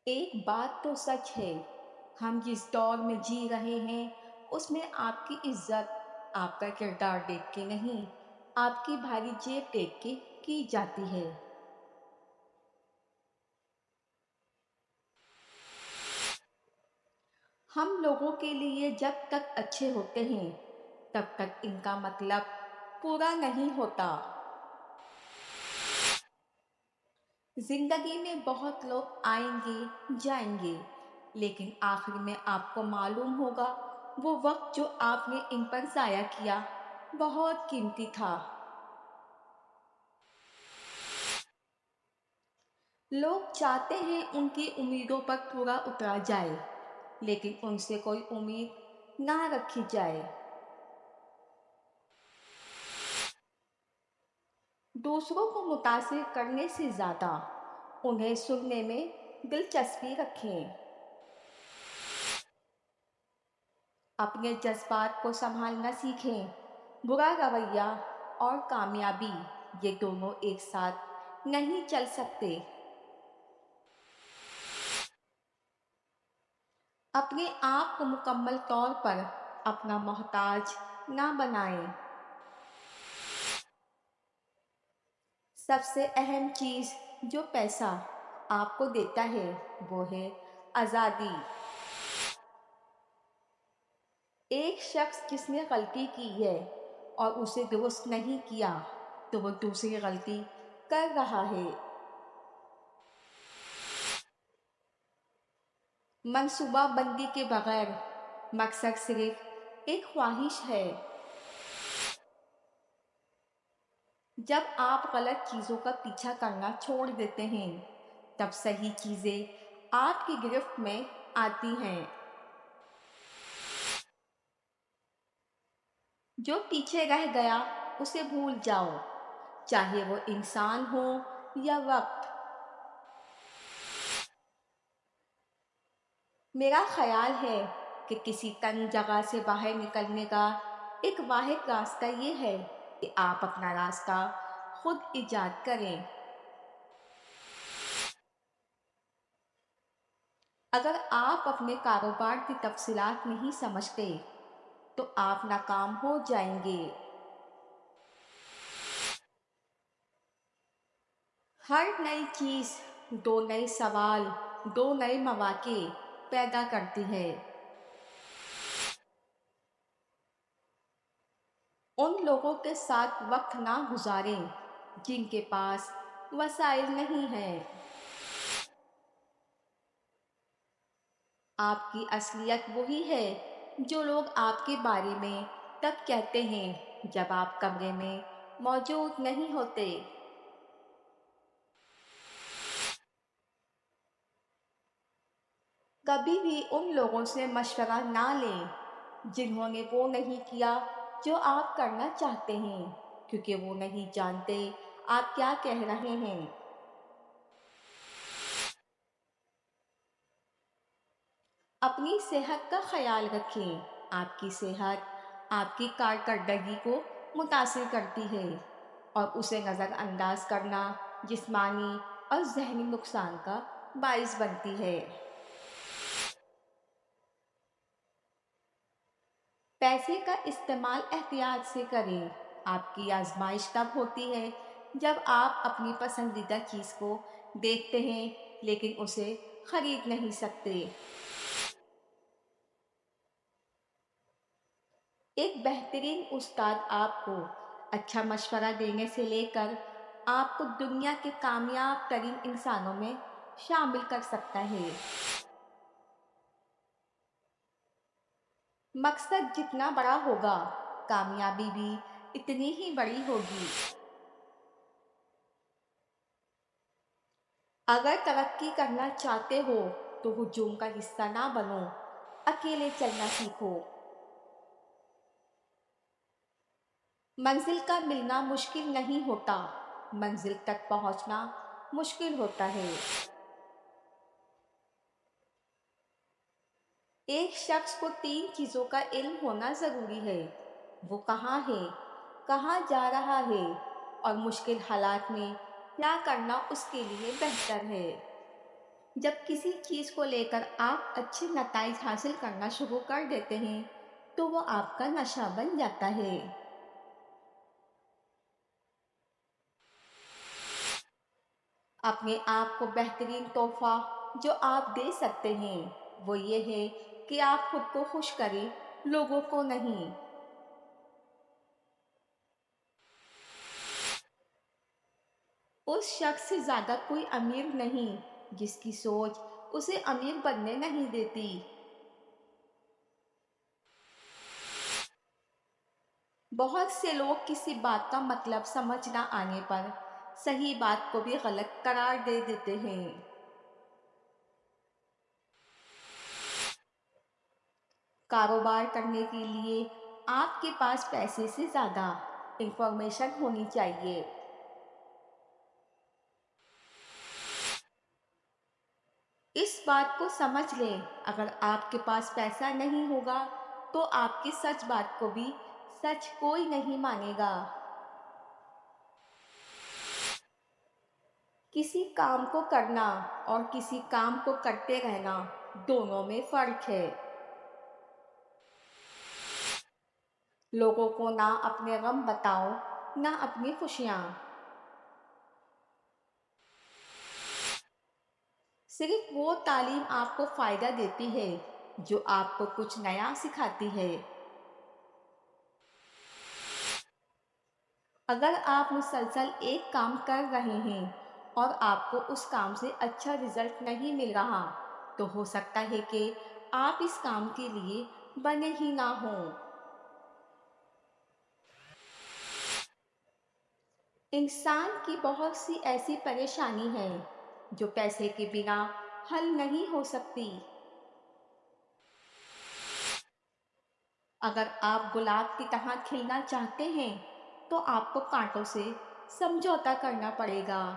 ایک بات تو سچ ہے، ہم جس دور میں جی رہے ہیں اس میں آپ کی عزت آپ کا کردار دیکھ کے نہیں، آپ کی بھاری جیب دیکھ کے کی جاتی ہے۔ ہم لوگوں کے لیے جب تک اچھے ہوتے ہیں تب تک ان کا مطلب پورا نہیں ہوتا۔ زندگی میں بہت لوگ آئیں گے جائیں گے، لیکن آخر میں آپ کو معلوم ہوگا وہ وقت جو آپ نے ان پر ضائع کیا بہت قیمتی تھا۔ لوگ چاہتے ہیں ان کی امیدوں پر پورا اترا جائے، لیکن ان سے کوئی امید نہ رکھی جائے۔ دوسروں کو متاثر کرنے سے زیادہ انہیں سننے میں دلچسپی رکھیں۔ اپنے جذبات کو سنبھالنا سیکھیں۔ برا رویہ اور کامیابی یہ دونوں ایک ساتھ نہیں چل سکتے۔ اپنے آپ کو مکمل طور پر اپنا محتاج نہ بنائیں۔ سب سے اہم چیز جو پیسہ آپ کو دیتا ہے وہ ہے آزادی۔ ایک شخص جس نے غلطی کی ہے اور اسے درست نہیں کیا تو وہ دوسری غلطی کر رہا ہے۔ منصوبہ بندی کے بغیر مقصد صرف ایک خواہش ہے۔ جب آپ غلط چیزوں کا پیچھا کرنا چھوڑ دیتے ہیں تب صحیح چیزیں آپ کی گرفت میں آتی ہیں۔ جو پیچھے رہ گیا اسے بھول جاؤ، چاہے وہ انسان ہو یا وقت۔ میرا خیال ہے کہ کسی تنگ جگہ سے باہر نکلنے کا ایک واحد راستہ یہ ہے کہ آپ اپنا راستہ خود ایجاد کریں۔ اگر آپ اپنے کاروبار کی تفصیلات نہیں سمجھتے تو آپ ناکام ہو جائیں گے۔ ہر نئی چیز دو نئے سوال، دو نئے مواقع پیدا کرتی ہے۔ ان لوگوں کے ساتھ وقت نہ گزاریں جن کے پاس وسائل نہیں ہیں۔ آپ کی اصلیت وہی ہے جو لوگ آپ کے بارے میں تب کہتے ہیں جب آپ کمرے میں موجود نہیں ہوتے۔ کبھی بھی ان لوگوں سے مشورہ نہ لیں جنہوں نے وہ نہیں کیا جو آپ کرنا چاہتے ہیں، کیونکہ وہ نہیں جانتے آپ کیا کہہ رہے ہیں۔ اپنی صحت کا خیال رکھیں۔ آپ کی صحت آپ کی کارکردگی کو متاثر کرتی ہے اور اسے نظر انداز کرنا جسمانی اور ذہنی نقصان کا باعث بنتی ہے۔ پیسے کا استعمال احتیاط سے کریں۔ آپ کی آزمائش تب ہوتی ہے جب آپ اپنی پسندیدہ چیز کو دیکھتے ہیں لیکن اسے خرید نہیں سکتے۔ ایک بہترین استاد آپ کو اچھا مشورہ دینے سے لے کر آپ کو دنیا کے کامیاب ترین انسانوں میں شامل کر سکتا ہے۔ مقصد جتنا بڑا ہوگا کامیابی بھی اتنی ہی بڑی ہوگی۔ اگر ترقی کرنا چاہتے ہو تو ہجوم کا حصہ نہ بنو، اکیلے چلنا سیکھو۔ منزل کا ملنا مشکل نہیں ہوتا، منزل تک پہنچنا مشکل ہوتا ہے۔ ایک شخص کو تین چیزوں کا علم ہونا ضروری ہے: وہ کہاں ہے، کہاں جا رہا ہے اور مشکل حالات میں کیا کرنا اس کے لیے بہتر ہے۔ جب کسی چیز کو لے کر آپ اچھے نتائج حاصل کرنا شروع کر دیتے ہیں تو وہ آپ کا نشہ بن جاتا ہے۔ اپنے آپ کو بہترین تحفہ جو آپ دے سکتے ہیں وہ یہ ہے کہ آپ خود کو خوش کریں، لوگوں کو نہیں۔ اس شخص سے زیادہ کوئی امیر نہیں جس کی سوچ اسے امیر بننے نہیں دیتی۔ بہت سے لوگ کسی بات کا مطلب سمجھ نہ آنے پر صحیح بات کو بھی غلط قرار دے دیتے ہیں۔ کاروبار کرنے کے لیے آپ کے پاس پیسے سے زیادہ انفارمیشن ہونی چاہیے۔ اس بات کو سمجھ لیں، اگر آپ کے پاس پیسہ نہیں ہوگا تو آپ کی سچ بات کو بھی سچ کوئی نہیں مانے گا۔ کسی کام کو کرنا اور کسی کام کو کرتے رہنا دونوں میں فرق ہے۔ لوگوں کو نہ اپنے غم بتاؤ نہ اپنی خوشیاں۔ صرف وہ تعلیم آپ کو فائدہ دیتی ہے جو آپ کو کچھ نیا سکھاتی ہے۔ اگر آپ مسلسل ایک کام کر رہے ہیں اور آپ کو اس کام سے اچھا رزلٹ نہیں مل رہا تو ہو سکتا ہے کہ آپ اس کام کے لیے بنے ہی نہ ہوں۔ انسان کی بہت سی ایسی پریشانی ہیں جو پیسے کے بنا حل نہیں ہو سکتی۔ اگر آپ گلاب کی طرح کھلنا چاہتے ہیں تو آپ کو کانٹوں سے سمجھوتا کرنا پڑے گا۔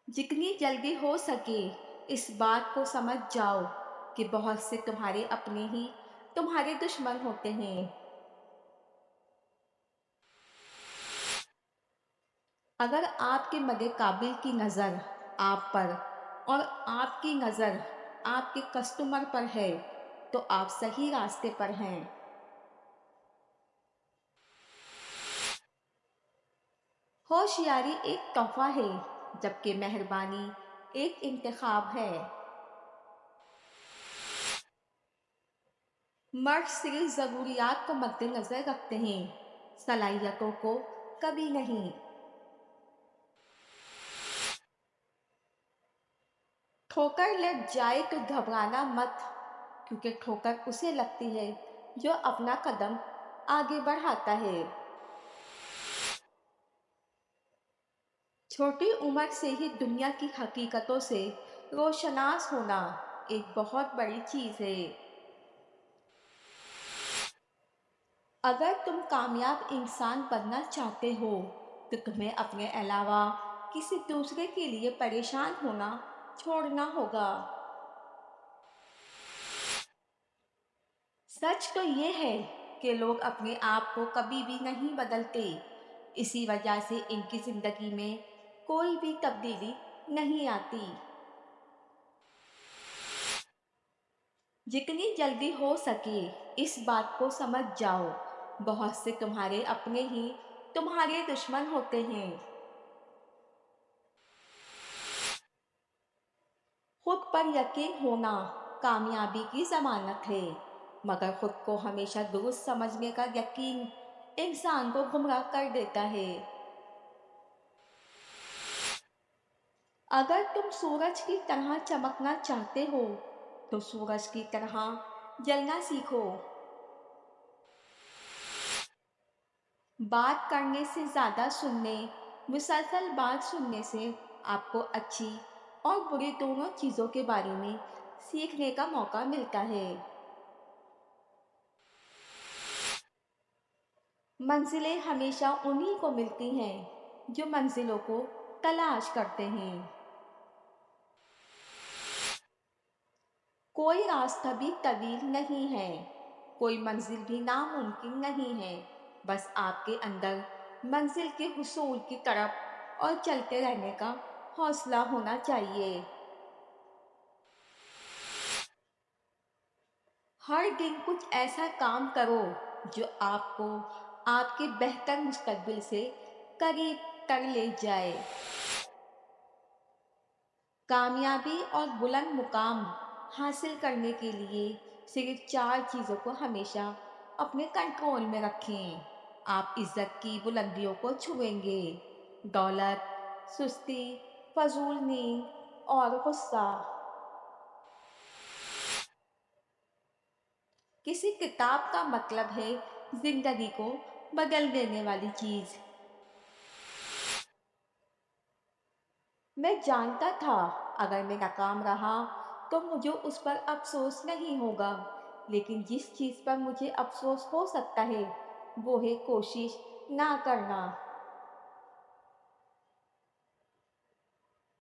جتنی جلدی ہو سکے اس بات کو سمجھ جاؤ کہ بہت سے تمہارے اپنے ہی تمہارے دشمن ہوتے ہیں۔ اگر آپ کے مد قابل کی نظر آپ پر اور آپ کی نظر آپ کے کسٹمر پر ہے تو آپ صحیح راستے پر ہیں۔ ہوشیاری ایک تحفہ ہے جبکہ مہربانی ایک انتخاب ہے۔ مرد صرف ضروریات کو مد نظر رکھتے ہیں، صلاحیتوں کو کبھی نہیں۔ ٹھوکر لگ جائے تو گھبرانا مت، کیونکہ ٹھوکر اسے لگتی ہے جو اپنا قدم آگے بڑھاتا ہے۔ چھوٹی عمر سے ہی دنیا کی حقیقتوں سے روشناس ہونا ایک بہت بڑی چیز ہے۔ اگر تم کامیاب انسان بننا چاہتے ہو تو تمہیں اپنے علاوہ کسی دوسرے کے لیے پریشان ہونا چھوڑنا ہوگا۔ سچ تو یہ ہے کہ لوگ اپنے آپ کو کبھی بھی نہیں بدلتے، اسی وجہ سے ان کی زندگی میں کوئی بھی تبدیلی نہیں آتی۔ جتنی جلدی ہو سکے اس بات کو سمجھ جاؤ، بہت سے تمہارے اپنے ہی تمہارے دشمن ہوتے ہیں۔ خود پر یقین ہونا کامیابی کی ضمانت ہے، مگر خود کو ہمیشہ درست سمجھنے کا یقین انسان کو گمراہ کر دیتا ہے۔ اگر تم سورج کی طرح چمکنا چاہتے ہو تو سورج کی طرح جلنا سیکھو۔ بات کرنے سے زیادہ سننے، مسلسل بات سننے سے آپ کو اچھی اور بری دونوں چیزوں کے بارے میں سیکھنے کا موقع ملتا ہے۔ منزلیں ہمیشہ انہی کو ملتی ہیں جو منزلوں کو تلاش کرتے ہیں۔ کوئی راستہ بھی طویل نہیں ہے، کوئی منزل بھی ناممکن نہیں ہے، بس آپ کے اندر منزل کے حصول کی طرف اور چلتے رہنے کا حوصلہ ہونا چاہیے۔ ہر دن کچھ ایسا کام کرو جو آپ کو آپ کے بہتر مستقبل سے قریب تر لے جائے۔ کامیابی اور بلند مقام حاصل کرنے کے لیے صرف 4 چیزوں کو ہمیشہ اپنے کنٹرول میں رکھیں۔ آپ عزت کی بلندیوں کو چھوئیں گے: دولت، سستی، فضول نیند اور غصہ۔ کسی کتاب کا مطلب ہے زندگی کو بدل دینے والی چیز۔ میں جانتا تھا اگر میں ناکام رہا تو مجھے اس پر افسوس نہیں ہوگا، لیکن جس چیز پر مجھے افسوس ہو سکتا ہے وہ ہے کوشش نہ کرنا۔